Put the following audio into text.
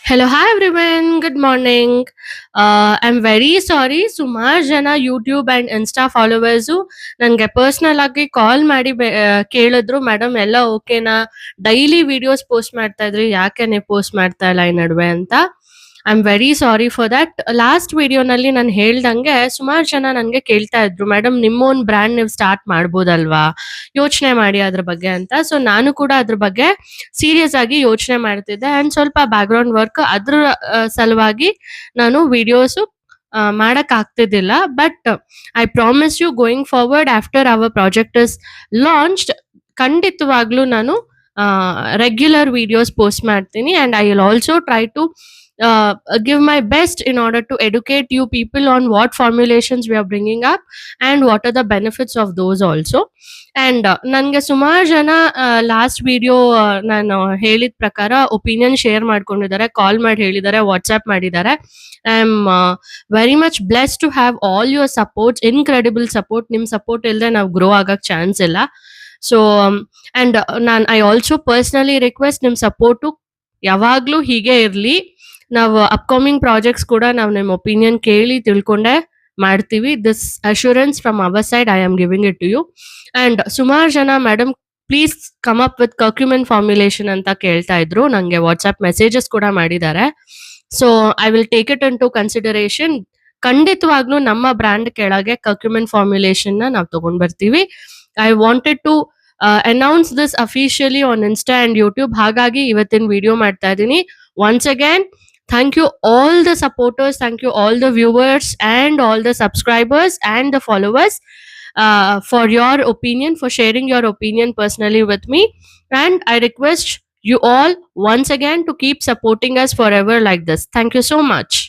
Hello, hi everyone. Good morning. I'm very sorry. ಸುಮಾರು ಜನ YouTube and insta followers ನನಗೆ personal ಆಗಿ ಕಾಲ್ ಮಾಡಿ ಕೇಳಿದ್ರು, ಮೇಡಮ್ ಎಲ್ಲ ಓಕೆನಾ, ಡೈಲಿ ವಿಡಿಯೋಸ್ ಪೋಸ್ಟ್ ಮಾಡ್ತಾ ಇದ್ರಿ, ಯಾಕೆ ನೀವು ಪೋಸ್ಟ್ ಮಾಡ್ತಾ ಇಲ್ಲ ಈ ನಡುವೆ ಅಂತ. I am very sorry for that. Last ವಿಡಿಯೋನಲ್ಲಿ ನಾನು ಹೇಳ್ದಂಗೆ ಸುಮಾರು ಜನ ನನಗೆ ಕೇಳ್ತಾ ಇದ್ರು, ಮೇಡಮ್ ನಿಮ್ಮ ಓನ್ ಬ್ರ್ಯಾಂಡ್ ನೀವು ಸ್ಟಾರ್ಟ್ ಮಾಡ್ಬೋದಲ್ವಾ, ಯೋಚನೆ ಮಾಡಿ ಅದ್ರ ಬಗ್ಗೆ ಅಂತ. ಸೊ ನಾನು ಕೂಡ ಅದ್ರ ಬಗ್ಗೆ ಸೀರಿಯಸ್ ಆಗಿ ಯೋಚನೆ ಮಾಡ್ತಿದ್ದೆ ಆ್ಯಂಡ್ ಸ್ವಲ್ಪ ಬ್ಯಾಕ್ಗ್ರೌಂಡ್ ವರ್ಕ್ ಅದ್ರ ಸಲುವಾಗಿ ನಾನು ವಿಡಿಯೋಸು ಮಾಡಕ್ ಆಗ್ತಿದ್ದಿಲ್ಲ. But I promise you, going forward after our project is launched, ಖಂಡಿತವಾಗ್ಲೂ ನಾನು ರೆಗ್ಯುಲರ್ ವಿಡಿಯೋಸ್ ಪೋಸ್ಟ್ ಮಾಡ್ತೀನಿ and I will also try to give my best in order to educate you people on what formulations we are bringing up and what are the benefits of those also. And ನನಗೆ ಸುಮಾರು ಜನ last video ನಾನು ಹೇಳಿದ ಪ್ರಕಾರ opinion share ಮಾಡ್ಕೊಂಡಿದ್ದಾರೆ, ಕಾಲ್ ಮಾಡಿ ಹೇಳಿದ್ದಾರೆ, WhatsApp ಮಾಡಿದ್ದಾರೆ. I am very much blessed to have all your supports, incredible support. ನಿಮ್ಮ ಸಪೋರ್ಟ್ ಇಲ್ಲದೆ ನಾವು ಗ್ರೋ ಆಗಕ್ಕೆ ಚಾನ್ಸ್ ಇಲ್ಲ. So and I also personally request, ನಿಮ್ಮ ಸಪೋರ್ಟು ಯಾವಾಗಲೂ ಹೀಗೆ ಇರಲಿ. ನಾವು ಅಪ್ಕಮಿಂಗ್ ಪ್ರಾಜೆಕ್ಟ್ಸ್ ಕೂಡ ನಾವು ನಿಮ್ಮ ಒಪಿನಿಯನ್ ಕೇಳಿ ತಿಳ್ಕೊಂಡೆ ಮಾಡ್ತೀವಿ. This assurance from our side I am giving it to you. And ಸುಮಾರು ಜನ madam please come up with curcumin formulation ಅಂತ ಕೇಳ್ತಾ ಇದ್ರು, ನನಗೆ ವಾಟ್ಸ್ಆ್ಯಪ್ ಮೆಸೇಜಸ್ ಕೂಡ ಮಾಡಿದ್ದಾರೆ. So I will take it in to consideration. ಖಂಡಿತವಾಗ್ಲೂ ನಮ್ಮ ಬ್ರ್ಯಾಂಡ್ ಕೆಳಗೆ ಕರ್ಕ್ಯುಮೆನ್ ಫಾರ್ಮ್ಯುಲೇಷನ್ನ ನಾವು ತಗೊಂಡ್ ಬರ್ತೀವಿ. I wanted to announce this officially on Insta and YouTube, ಹಾಗಾಗಿ ಇವತ್ತಿನ ವಿಡಿಯೋ ಮಾಡ್ತಾ ಇದ್ದೀನಿ. Once again, thank you all the supporters, thank you all the viewers and all the subscribers and the followers for your opinion, for sharing your opinion personally with me. And I request you all once again to keep supporting us forever like this. Thank you so much.